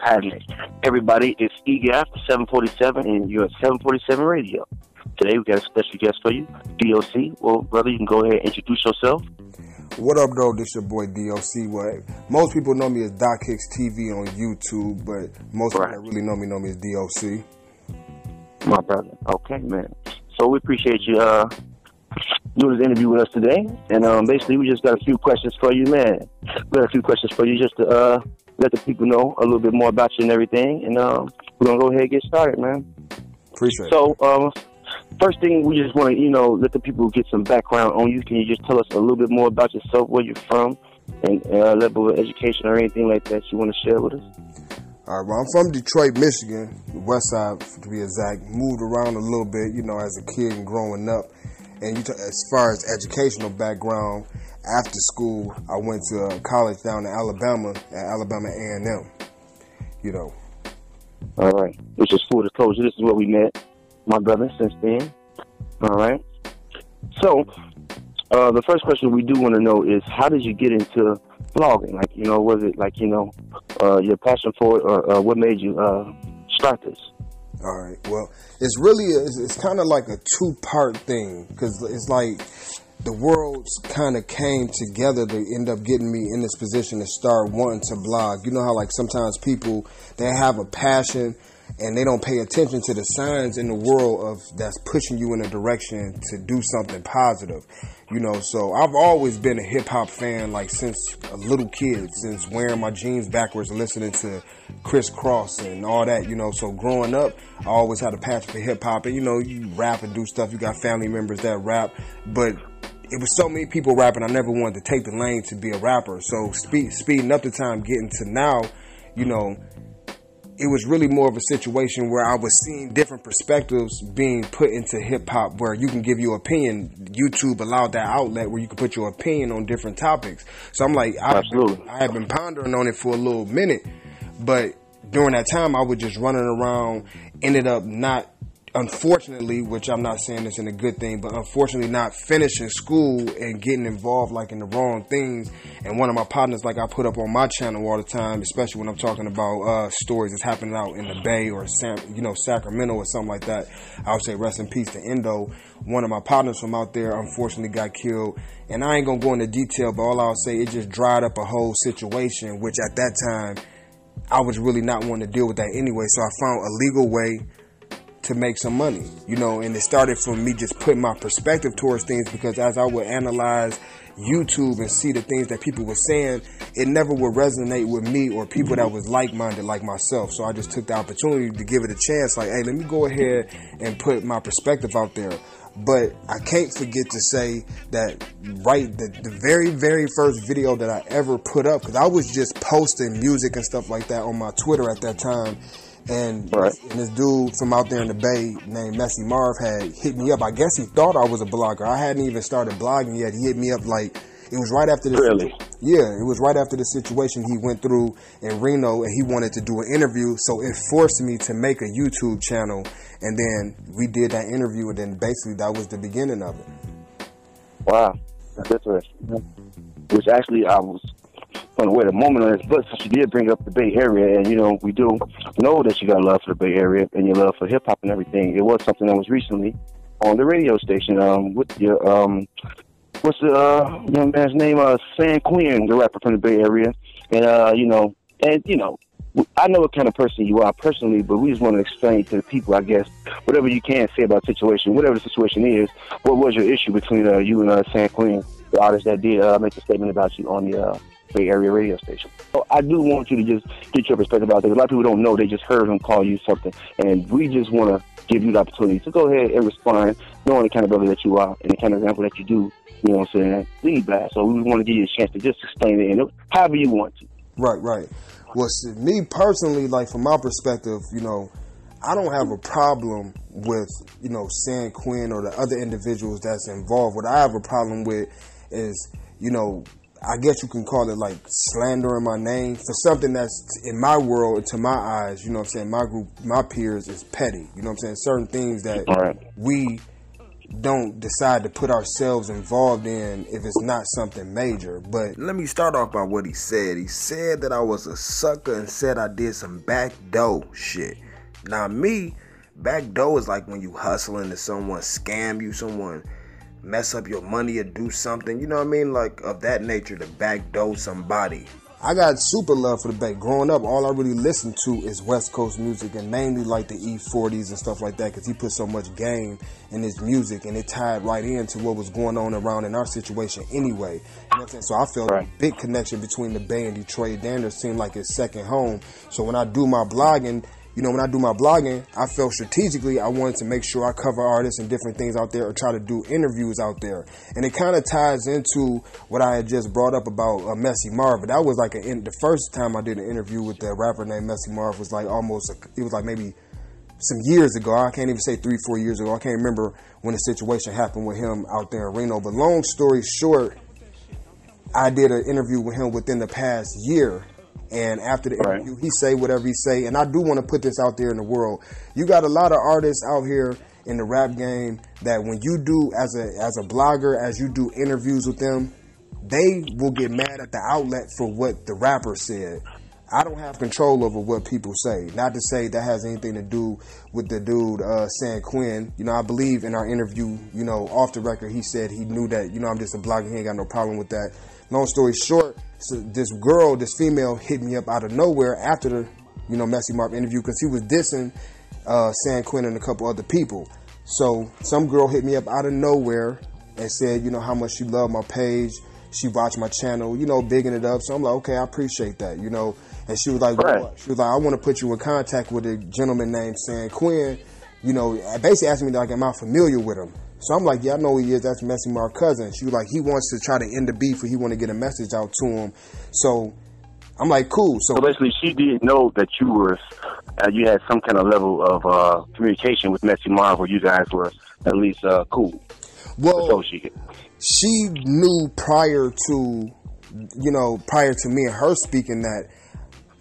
happening? Everybody, it's EGAF 747, and you're at 747 Radio. Today we got a special guest for you, DOC. Well, brother, you can go ahead and introduce yourself. What up, though? This your boy DOC. Well, most people know me as DocHicksTv on YouTube, but most people that really know me as DOC. My brother. Okay, man. So we appreciate you doing this interview with us today. And basically, we just got a few questions for you, man. We got a few questions for you just to let the people know a little bit more about you and everything. And we're going to go ahead and get started, man. Appreciate it. So, first thing, we just want to, let the people get some background on you. Can you just tell us a little bit more about yourself, where you're from, and level of education or anything like that you want to share with us? All right, well, I'm from Detroit, Michigan, the west side to be exact. Moved around a little bit, as a kid and growing up. And as far as educational background, after school, I went to college down in Alabama, at Alabama A&M, All right, which is full disclosure. This is where we met, my brother, since then. All right. So, the first question we do want to know is, how did you get into vlogging? Like, was it like, your passion for it, or what made you start this? All right. Well, it's really, it's kind of like a two-part thing, because it's like the worlds kind of came together to end up getting me in this position to start wanting to blog. You know how like sometimes people, they have a passion and they don't pay attention to the signs in the world of that's pushing you in a direction to do something positive. So I've always been a hip hop fan, like since a little kid, since wearing my jeans backwards and listening to Criss Cross and all that, So growing up, I always had a passion for hip hop, and you rap and do stuff. You got family members that rap, but it was so many people rapping, I never wanted to take the lane to be a rapper. So speeding up the time, getting to now, it was really more of a situation where I was seeing different perspectives being put into hip hop, where you can give your opinion. YouTube allowed that outlet where you can put your opinion on different topics. So I'm like, I have been pondering on it for a little minute, but during that time I was just running around, ended up not, unfortunately, which I'm not saying this in a good thing, but unfortunately not finishing school and getting involved like in the wrong things. And one of my partners, like I put up on my channel all the time, especially when I'm talking about stories that's happening out in the Bay or Sacramento or something like that, I would say rest in peace to Endo. One of my partners from out there unfortunately got killed, and I ain't gonna go into detail, but all I'll say, it just dried up a whole situation, which at that time I was really not wanting to deal with that anyway. So I found a legal way to make some money, and it started from me just putting my perspective towards things, because as I would analyze YouTube and see the things that people were saying, it never would resonate with me or people that was like-minded like myself. So I just took the opportunity to give it a chance, like, hey, let me go ahead and put my perspective out there. But I can't forget to say that the very, very first video that I ever put up, because I was just posting music and stuff like that on my Twitter at that time, and this dude from out there in the Bay named Messy Marv had hit me up. I guess he thought I was a blogger. I hadn't even started blogging yet. He hit me up like, it was right after this. Really? Yeah, it was right after the situation he went through in Reno, and he wanted to do an interview. So it forced me to make a YouTube channel, and then we did that interview, and then basically that was the beginning of it. Wow, that's interesting. Which actually I was going to wait a moment on this, but since you did bring up the Bay Area, and we do know that you got love for the Bay Area and your love for hip hop and everything, it was something that was recently on the radio station with your what's the young man's name? Quinn, the rapper from the Bay Area, and I know what kind of person you are personally, but we just want to explain to the people, I guess, whatever you can say about the situation, whatever the situation is. What was your issue between you and Quinn, the artist that did make a statement about you on the Bay Area radio station? So I do want you to just get your perspective out there. A lot of people don't know. They just heard him call you something, and we just want to give you the opportunity to go ahead and respond, knowing the kind of brother that you are and the kind of example that you do. You know what I'm saying? Lead back. So we want to give you a chance to just explain it in however you want to. Right. Well, me personally, like from my perspective, I don't have a problem with, San Quinn or the other individuals that's involved. What I have a problem with is, I guess you can call it like slandering my name for something that's in my world, to my eyes, my group, my peers, is petty. Certain things that we don't decide to put ourselves involved in if it's not something major. But let me start off by what he said. He said that I was a sucker and said I did some backdoor shit. Now me, backdoor is like when you hustling to someone, scam you, someone mess up your money or do something, you know what I mean? Like of that nature, to backdoor somebody. I got super love for the Bay. Growing up, all I really listened to is West Coast music, and mainly like the E40s and stuff like that, because he put so much game in his music, and it tied right into what was going on around in our situation anyway. You know what I'm saying? So I felt a big connection between the Bay and Detroit. Danner seemed like his second home. So when I do my blogging, I felt strategically I wanted to make sure I cover artists and different things out there, or try to do interviews out there. And it kind of ties into what I had just brought up about Messy Marv. But that was like the first time I did an interview with the rapper named Messy Marv was like it was like maybe some years ago. I can't even say 3-4 years ago. I can't remember when the situation happened with him out there in Reno. But long story short, I did an interview with him within the past year. And after the interview, he say whatever he say. And I do want to put this out there in the world. You got a lot of artists out here in the rap game that when you do, as a blogger, as you do interviews with them, they will get mad at the outlet for what the rapper said. I don't have control over what people say. Not to say that has anything to do with the dude, saying Quinn. You know, I believe in our interview, you know, off the record, he said he knew that, you know, I'm just a blogger. He ain't got no problem with that. Long story short, so this female hit me up out of nowhere after the, you know, Messy Marv interview, because he was dissing San Quinn and a couple other people. So some girl hit me up out of nowhere and said, you know, how much she loved my page. She watched my channel, you know, bigging it up. So I'm like, okay, I appreciate that, you know. And she was like, I want to put you in contact with a gentleman named San Quinn. You know, basically asking me, like, am I familiar with him? So I'm like, yeah, I know who he is. That's Messy Marv's cousin. She was like, he wants to try to end the beef, or he want to get a message out to him. So I'm like, cool. So basically, she didn't know that you had some kind of level of communication with Messy Marv, where you guys were at least cool. Well, associated. She knew prior to me and her speaking that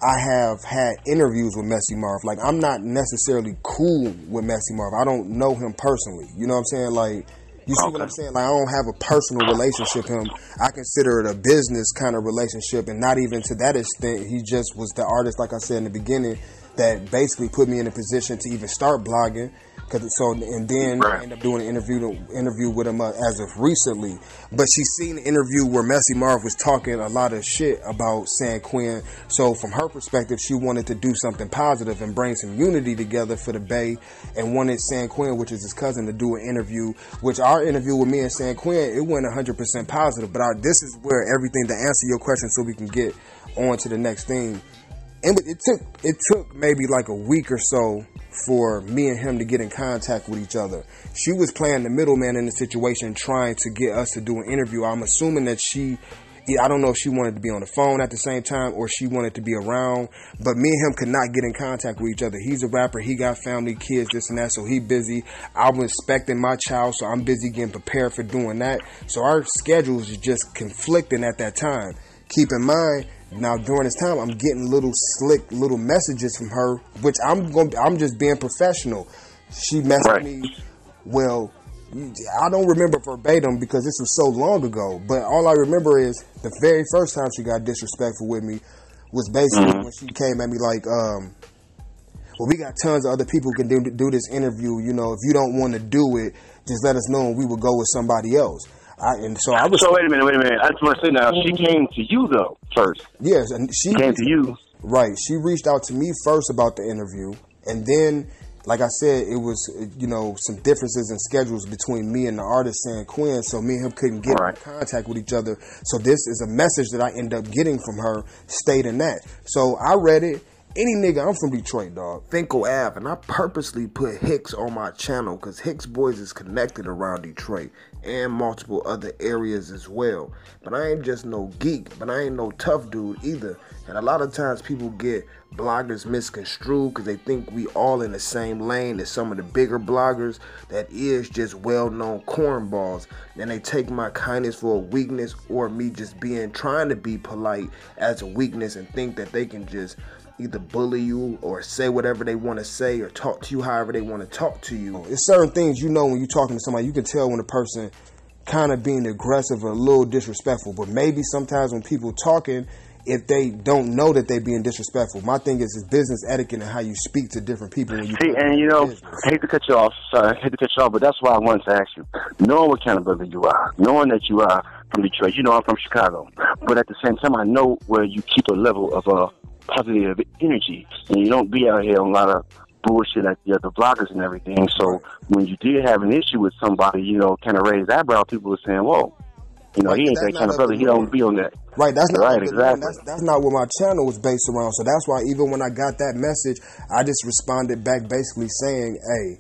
I have had interviews with Messy Marv. Like, I'm not necessarily cool with Messy Marv. I don't know him personally. You know what I'm saying? Like, you see what I'm saying? Like, I don't have a personal relationship with him. I consider it a business kind of relationship, and not even to that extent. He just was the artist, like I said in the beginning, that basically put me in a position to even start blogging. And then I ended up doing an interview with him as of recently. But she seen the interview where Messy Marv was talking a lot of shit about San Quinn. So from her perspective, she wanted to do something positive and bring some unity together for the Bay, and wanted San Quinn, which is his cousin, to do an interview. Which our interview with me and San Quinn, it went 100% positive. But this is where everything, to answer your question so we can get on to the next thing. And it took maybe like a week or so for me and him to get in contact with each other. She was playing the middleman in the situation, trying to get us to do an interview. I'm assuming that I don't know if she wanted to be on the phone at the same time or she wanted to be around, but me and him could not get in contact with each other. He's a rapper. He got family, kids, this and that, so he busy. I was expecting my child, so I'm busy getting prepared for doing that. So our schedules are just conflicting at that time. Keep in mind, now during this time, I'm getting little messages from her, which I'm just being professional. She messaged me, well, I don't remember verbatim because this was so long ago, but all I remember is the very first time she got disrespectful with me was basically when she came at me like, well, we got tons of other people who can do this interview. You know, if you don't want to do it, just let us know and we will go with somebody else. So wait a minute. I just want to say now, she came to you though first. Yes, and she came to you. Right. She reached out to me first about the interview, and then, like I said, it was, you know, some differences in schedules between me and the artist San Quinn, so me and him couldn't get in contact with each other. So this is a message that I end up getting from her stating that. So I read it. Any nigga, I'm from Detroit, dog. Finkel Ave, and I purposely put Hicks on my channel because Hicks Boys is connected around Detroit and multiple other areas as well. But I ain't just no geek, but I ain't no tough dude either. And a lot of times people get bloggers misconstrued because they think we all in the same lane as some of the bigger bloggers that is just well-known cornballs. And they take my kindness for a weakness, or me just trying to be polite as a weakness, and think that they can just either bully you or say whatever they want to say or talk to you however they want to talk to you. It's certain things, you know, when you're talking to somebody, you can tell when a person kind of being aggressive or a little disrespectful. But maybe sometimes when people talking, if they don't know that they being disrespectful, my thing is business etiquette and how you speak to different people. When you see, and you know, I hate to cut you off. Sorry, I hate to cut you off, but that's why I wanted to ask you. Knowing what kind of brother you are, knowing that you are from Detroit, you know I'm from Chicago, but at the same time, I know where you keep a level of positive energy, and you don't be out here on a lot of bullshit like the other vloggers and everything. So when you did have an issue with somebody, you know, kind of raised eyebrow, people were saying, "Whoa, you know, he ain't that kind of brother. He don't be on that." Right, that's not right, exactly. That's not what my channel was based around. So that's why even when I got that message, I just responded back basically saying, "Hey,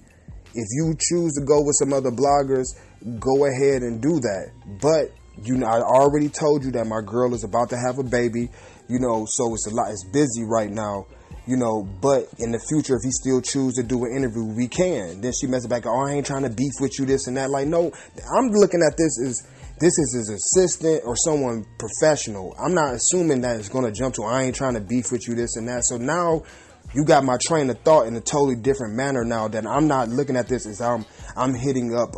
if you choose to go with some other bloggers, go ahead and do that. But you know, I already told you that my girl is about to have a baby. You know, so it's busy right now." You know, but in the future, if he still choose to do an interview, we can. Then she messaged back, "Oh, I ain't trying to beef with you, this and that." Like, no, I'm looking at this as his assistant or someone professional. I'm not assuming that it's going to jump to, "I ain't trying to beef with you, this and that." So now you got my train of thought in a totally different manner now, that I'm not looking at this as I'm hitting up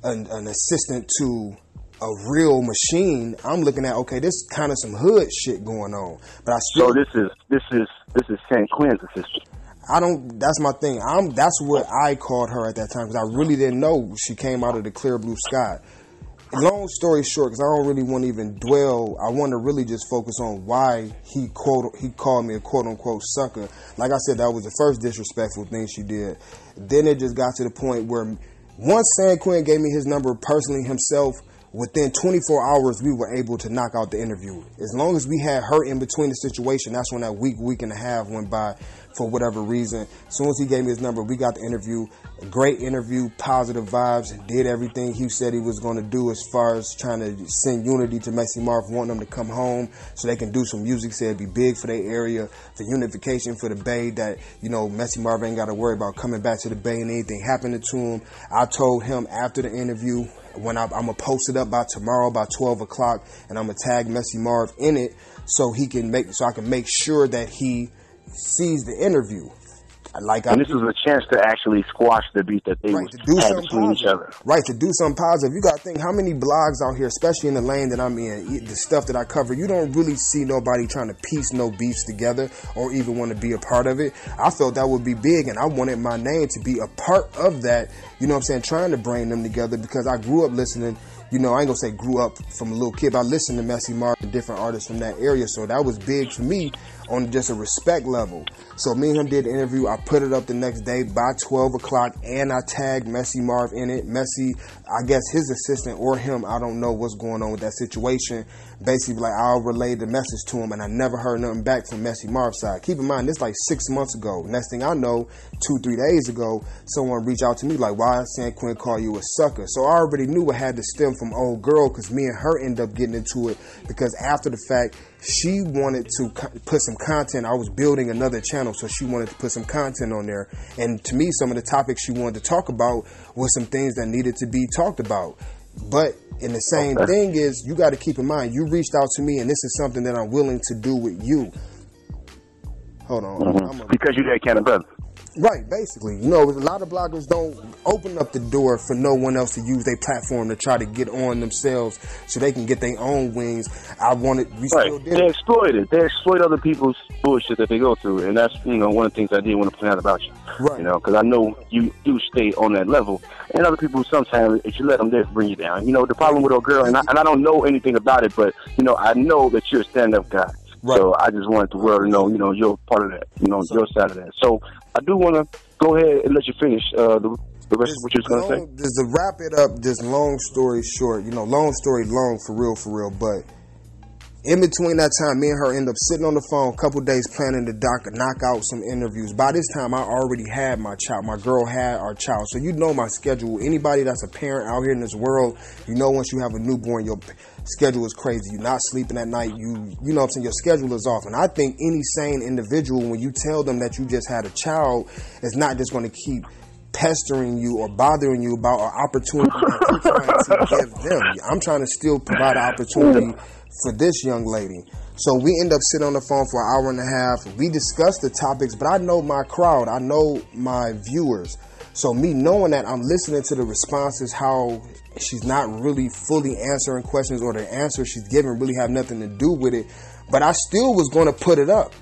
an assistant to a real machine. I'm looking at, okay, this is kind of some hood shit going on. But I still. So this is San Quinn's assistant. That's my thing. That's what I called her at that time, because I really didn't know she came out of the clear blue sky. Long story short, because I don't really want to even dwell, I want to really just focus on why he called me a quote unquote sucker. Like I said, that was the first disrespectful thing she did. Then it just got to the point where once San Quinn gave me his number personally himself, within 24 hours, we were able to knock out the interview. As long as we had her in between the situation, that's when that week and a half went by for whatever reason. As soon as he gave me his number, we got the interview. A great interview, positive vibes, did everything he said he was going to do as far as trying to send unity to Messy Marv, wanting them to come home so they can do some music. Said it'd be big for their area, for unification for the Bay, that, you know, Messy Marv ain't got to worry about coming back to the Bay and anything happening to him. I told him after the interview, when I'm going to post it up by tomorrow, by 12 o'clock, and I'm going to tag Messy Marv in it so I can make sure that he sees the interview. And this is a chance to actually squash the beef that they had between each other. Right, to do something positive. You got to think how many blogs out here, especially in the lane that I'm in, the stuff that I cover, you don't really see nobody trying to piece no beefs together or even want to be a part of it. I felt that would be big, and I wanted my name to be a part of that, you know what I'm saying, trying to bring them together, because I grew up listening. You know, I ain't gonna say grew up from a little kid, but I listened to Messy Marv and different artists from that area. So that was big for me on just a respect level. So me and him did the interview. I put it up the next day by 12 o'clock, and I tagged Messy Marv in it. Messy, I guess his assistant or him, I don't know what's going on with that situation. Basically, like, I'll relay the message to him, and I never heard nothing back from Messy Marv's side. Keep in mind, this like 6 months ago. Next thing I know, 2-3 days ago, someone reached out to me like, "Why San Quinn call you a sucker?" So I already knew it had to stem from old girl, because me and her end up getting into it, because after the fact, she wanted to put some content. I was building another channel, so she wanted to put some content on there. And to me, some of the topics she wanted to talk about were some things that needed to be talked about. But in the same thing is, you got to keep in mind, you reached out to me, and this is something that I'm willing to do with you. Hold on. Because you're that kind of brother. Right, basically. You know, a lot of bloggers don't open up the door for no one else to use their platform to try to get on themselves so they can get their own wings. Still did. They exploit it. They exploit other people's bullshit that they go through. And that's, you know, one of the things I did want to point out about you. Right. You know, because I know you do stay on that level. And other people, sometimes, if you let them, they'll bring you down. You know, the problem with old girl, and I don't know anything about it, but, you know, I know that you're a stand-up guy. Right. So I just wanted the world to know, you know, you're part of that, you know, your side of that. So I do want to go ahead and let you finish the rest of what you're going to say. Just to wrap it up, just long story short, you know, long story long, for real. But in between that time, me and her end up sitting on the phone a couple days planning to knock out some interviews. By this time, I already had my child. My girl had our child. So you know my schedule. Anybody that's a parent out here in this world, you know once you have a newborn, your schedule is crazy. You're not sleeping at night. You know what I'm saying? Your schedule is off. And I think any sane individual, when you tell them that you just had a child, is not just going to keep pestering you or bothering you about an opportunity that I'm trying to give them. I'm trying to still provide an opportunity for this young lady. So we end up sitting on the phone for an hour and a half. We discuss the topics, but I know my crowd. I know my viewers. So me knowing that, I'm listening to the responses, how she's not really fully answering questions, or the answers she's giving really have nothing to do with it. But I still was going to put it up.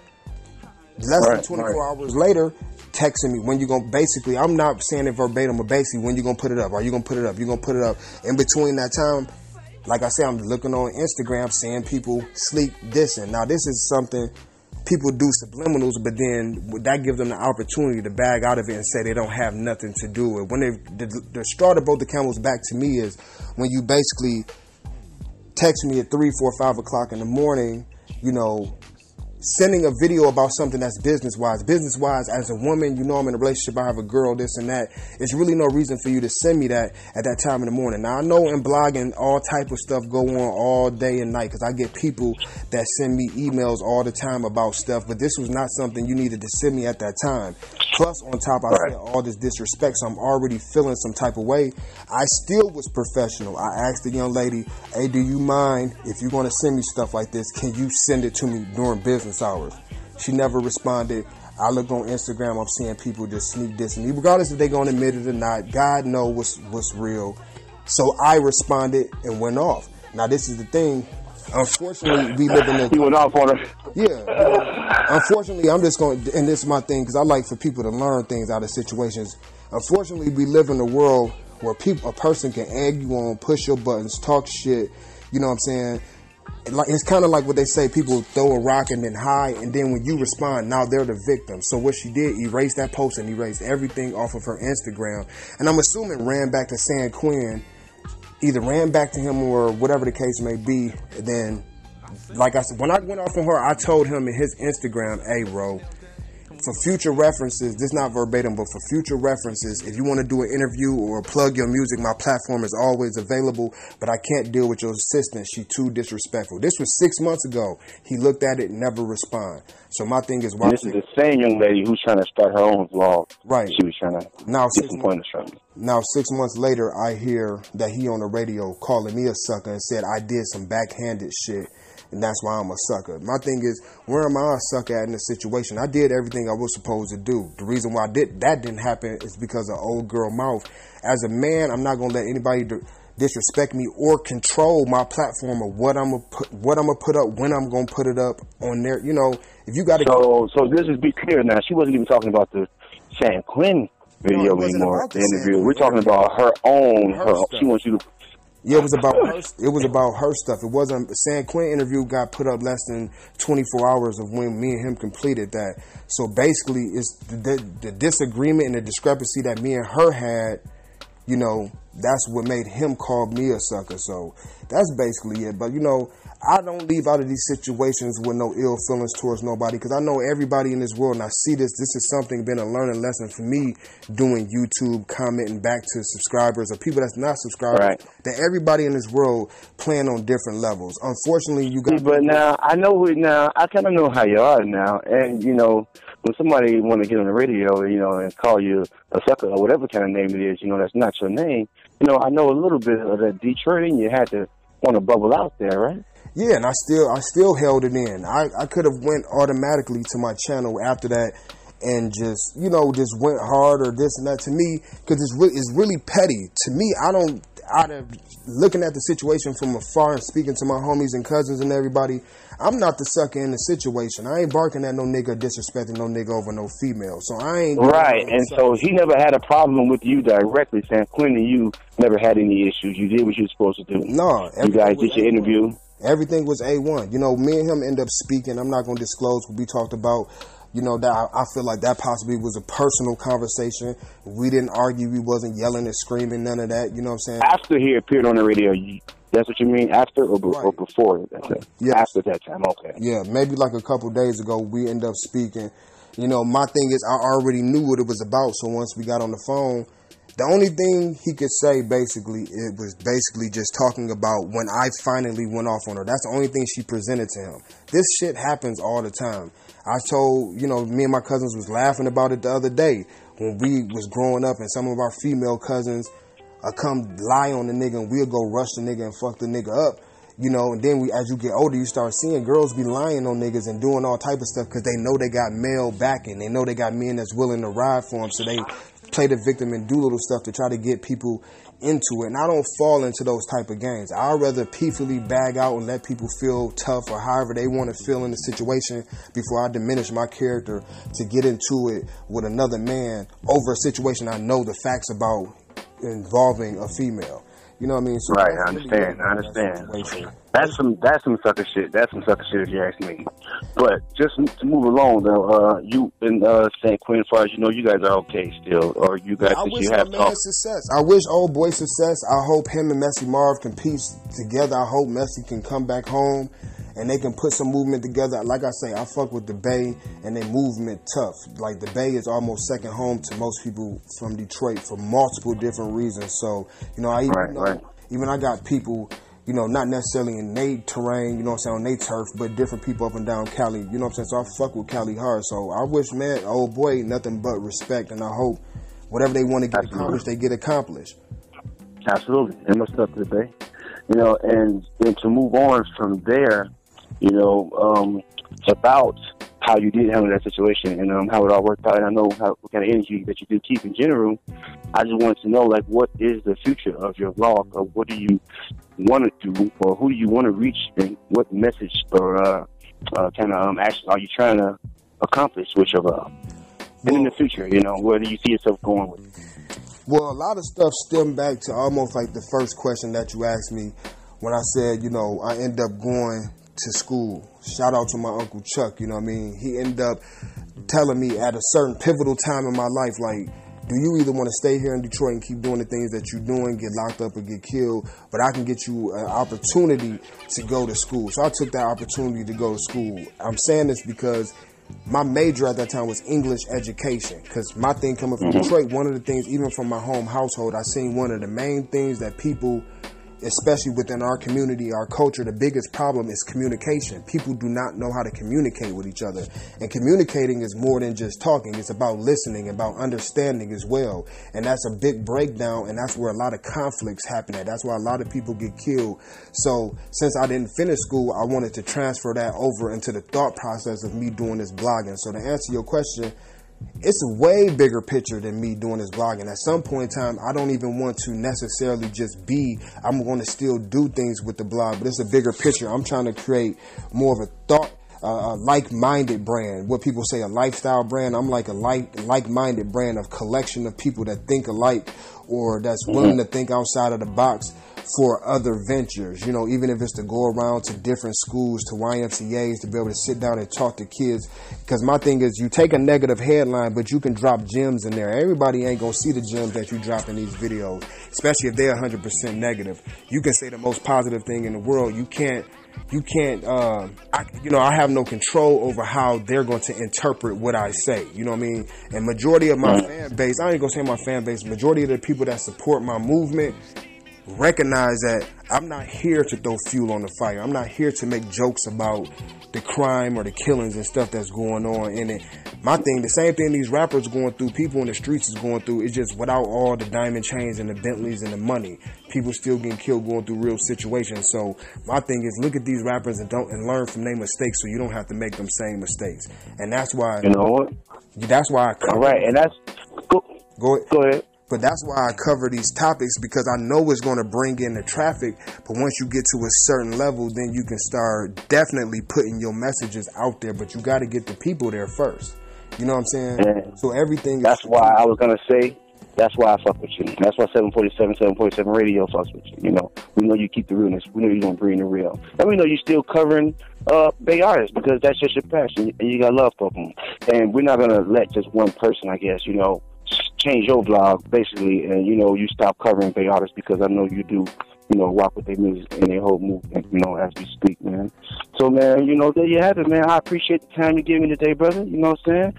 Less than 24 hours later, texting me, when you going to, basically, I'm not saying it verbatim, but basically, when you going to put it up? Are you going to put it up? You going to put it up? In between that time, like I said, I'm looking on Instagram, seeing people sleep dissing. Now, this is something people do subliminals, but then that gives them the opportunity to bag out of it and say they don't have nothing to do with it. When the straw that brought the camel's back to me is when you basically text me at 3, 4, 5 o'clock in the morning, you know, sending a video about something that's business-wise. Business-wise, as a woman, you know I'm in a relationship, I have a girl, this and that. It's really no reason for you to send me that at that time in the morning. Now, I know in blogging, all type of stuff go on all day and night, because I get people that send me emails all the time about stuff, but this was not something you needed to send me at that time. Plus, on top, I said all this disrespect, so I'm already feeling some type of way. I still was professional. I asked the young lady, hey, do you mind if you're going to send me stuff like this, can you send it to me during business hours? She never responded. I look on Instagram, I'm seeing people just sneak dissing me, regardless if they're going to admit it or not. God knows what's real. So I responded and went off. Now, this is the thing. Unfortunately, we live in a... He went off on her. Yeah. Unfortunately, I'm just going to... And this is my thing, because I like for people to learn things out of situations. Unfortunately, we live in a world where a person can egg you on, push your buttons, talk shit. You know what I'm saying? It's kind of like what they say, people throw a rock and then hide, and then when you respond, now they're the victim. So what she did, erased that post and erased everything off of her Instagram. And I'm assuming ran back to San Quinn, either ran back to him or whatever the case may be. And then, like I said, when I went off on her, I told him in his Instagram, hey, bro, for future references, this is not verbatim, but for future references, if you want to do an interview or plug your music, my platform is always available, but I can't deal with your assistant. She too disrespectful. This was 6 months ago. He looked at it, never respond. So my thing is, why? This is the same young lady who's trying to start her own vlog. Right. She was trying to get some pointers from me. Now, 6 months later, I hear that he on the radio calling me a sucker and said I did some backhanded shit, and that's why I'm a sucker. My thing is, where am I a sucker at in this situation? I did everything I was supposed to do. The reason why that didn't happen is because of old girl mouth. As a man, I'm not going to let anybody disrespect me or control my platform of what I'm gonna put up, when I'm going to put it up on there. You know, if you got to... So this is be clear now. She wasn't even talking about the San Quinn video anymore, the interview. We're talking about her own. She wants you to... Yeah, it was about her. It was about her stuff. It wasn't. San Quinn interview got put up less than 24 hours of when me and him completed that. So basically, it's the disagreement and the discrepancy that me and her had. You know, that's what made him call me a sucker. So that's basically it. But you know, I don't leave out of these situations with no ill feelings towards nobody, because I know everybody in this world, and I see this is something been a learning lesson for me doing YouTube, commenting back to subscribers or people that's not subscribers, right, that everybody in this world playing on different levels. Unfortunately, you got... But now, I kind of know how you are now, and you know, when somebody want to get on the radio, you know, and call you a sucker or whatever kind of name it is, you know, that's not your name. You know, I know a little bit of that Detroit, and you had to want to bubble out there, right? Yeah, and I still held it in. I could have went automatically to my channel after that and just went hard or this and that. To me, because it's really petty. To me, out of looking at the situation from afar and speaking to my homies and cousins and everybody, I'm not the sucker in the situation. I ain't barking at no nigga, disrespecting no nigga over no female. So I ain't... Right, and so he never had a problem with you directly, San Quinn, and you never had any issues. You did what you were supposed to do. No. You guys did your interview. Everything was A1. You know, me and him end up speaking. I'm not going to disclose what we talked about. You know, that I feel like that possibly was a personal conversation. We didn't argue. We wasn't yelling and screaming, none of that. You know what I'm saying? After he appeared on the radio, that's what you mean? After or before? Yeah. After that time, okay. Yeah, maybe like a couple days ago, we end up speaking. You know, my thing is, I already knew what it was about. So once we got on the phone, the only thing he could say, basically, it was basically just talking about when I finally went off on her. That's the only thing she presented to him. This shit happens all the time. I told, you know, me and my cousins was laughing about it the other day. when we was growing up, and some of our female cousins come lie on the nigga, and we'll go rush the nigga and fuck the nigga up. You know, and then as you get older, you start seeing girls be lying on niggas and doing all type of stuff because they know they got male backing. They know they got men that's willing to ride for them. So they play the victim and do little stuff to try to get people into it. And I don't fall into those type of games. I'd rather peacefully bag out and let people feel tough or however they want to feel in the situation before I diminish my character to get into it with another man over a situation I know the facts about involving a female. You know what I mean? So right, I understand. That's some sucker shit. That's some sucker shit if you ask me. But just to move along though, you in St. Quinn, as far as you know, you guys are okay still, or you guys think you have talk? Success. I wish old boy success. I hope him and Messy Marv can piece together. I hope Messy can come back home and they can put some movement together. Like I say, I fuck with the Bay and they movement tough. Like the Bay is almost second home to most people from Detroit for multiple different reasons. So, you know, even I got people, you know, not necessarily in their terrain, you know what I'm saying, on their turf, but different people up and down Cali, you know what I'm saying? So I fuck with Cali hard. So I wish, man, old boy, nothing but respect, and I hope whatever they want to get accomplished, they get accomplished. Absolutely. And much stuff to the Bay. You know, and then to move on from there, you know, about how you did handle that situation and how it all worked out. And I know what kind of energy that you do keep in general. I just wanted to know, like, what is the future of your vlog, or what do you want to do, or who do you want to reach, and what message or kind of action are you trying to accomplish with your vlog? And in the future, you know, where do you see yourself going with it? Well, a lot of stuff stem back to almost like the first question that you asked me when I said, you know, I end up going to school. Shout out to my Uncle Chuck, you know what I mean? He ended up telling me at a certain pivotal time in my life, like, do you either want to stay here in Detroit and keep doing the things that you're doing, get locked up or get killed, but I can get you an opportunity to go to school. So I took that opportunity to go to school. I'm saying this because my major at that time was English education, because my thing coming from Detroit, one of the things, even from my home household, I seen one of the main things that people, especially within our community, our culture, the biggest problem is communication. People do not know how to communicate with each other. And communicating is more than just talking. It's about listening, about understanding as well. And that's a big breakdown, and that's where a lot of conflicts happen at. That's why a lot of people get killed. So since I didn't finish school, I wanted to transfer that over into the thought process of me doing this blogging. So to answer your question, it's a way bigger picture than me doing this blogging. At some point in time, I don't even want to necessarily just be, I'm going to still do things with the blog, but it's a bigger picture. I'm trying to create more of a thought, a like-minded brand. What people say, a lifestyle brand. I'm like a like-minded brand of collection of people that think alike, or that's willing to think outside of the box for other ventures, you know, even if it's to go around to different schools, to YMCAs, to be able to sit down and talk to kids. Because my thing is, you take a negative headline, but you can drop gems in there. Everybody ain't gonna see the gems that you drop in these videos, especially if they're 100% negative. You can say the most positive thing in the world. I have no control over how they're going to interpret what I say. You know what I mean? And majority of my fan base, I ain't gonna say my fan base, majority of the people that support my movement recognize that I'm not here to throw fuel on the fire. I'm not here to make jokes about the crime or the killings and stuff that's going on in it. My thing, the same thing these rappers going through, people in the streets is going through, is just without all the diamond chains and the Bentleys and the money. People still getting killed going through real situations. So my thing is, look at these rappers and learn from their mistakes, so you don't have to make them same mistakes. And that's why, you know what? That's why I cover. All right, and that's go ahead. But that's why I cover these topics, because I know it's going to bring in the traffic. But once you get to a certain level, then you can start definitely putting your messages out there. But you got to get the people there first. You know what I'm saying? And so everything. That's why I was going to say, that's why I fuck with you. That's why 747 Radio fucks with you. You know, we know you keep the realness. We know you're going to bring the real. And we know you're still covering Bay artists, because that's just your passion. And you got love for them. And we're not going to let just one person, I guess, you know, change your vlog, basically, and, you know, you stop covering Bay artists, because I know you do, you know, rock with their music and their whole movement, you know, as we speak, man. So, man, you know, there you have it, man. I appreciate the time you give me today, brother. You know what I'm saying?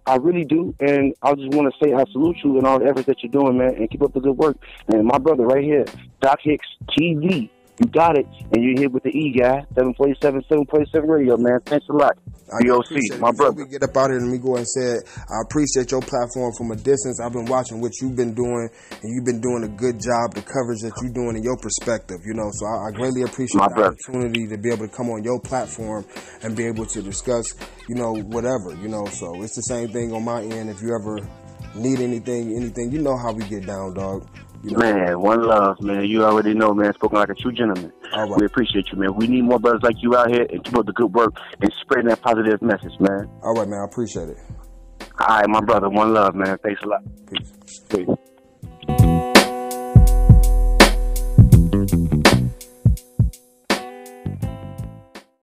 I really do, and I just want to say I salute you and all the efforts that you're doing, man, and keep up the good work. And my brother right here, DocHicksTv, You got it, and you're here with the E guy, 747 Radio, man. Thanks a lot. DOC, my brother. Before we get up out here, let me go ahead and say it. I appreciate your platform from a distance. I've been watching what you've been doing, and you've been doing a good job, the coverage that you're doing in your perspective, you know. So I greatly appreciate the opportunity to be able to come on your platform and be able to discuss, you know, whatever, you know. So it's the same thing on my end. If you ever need anything, you know how we get down, dog. You know? Man, one love, man. You already know, man. Spoken like a true gentleman. All right. We appreciate you, man. We need more brothers like you out here and keep up the good work and spreading that positive message, man. All right, man. I appreciate it. All right, my brother. One love, man. Thanks a lot. Peace. Peace.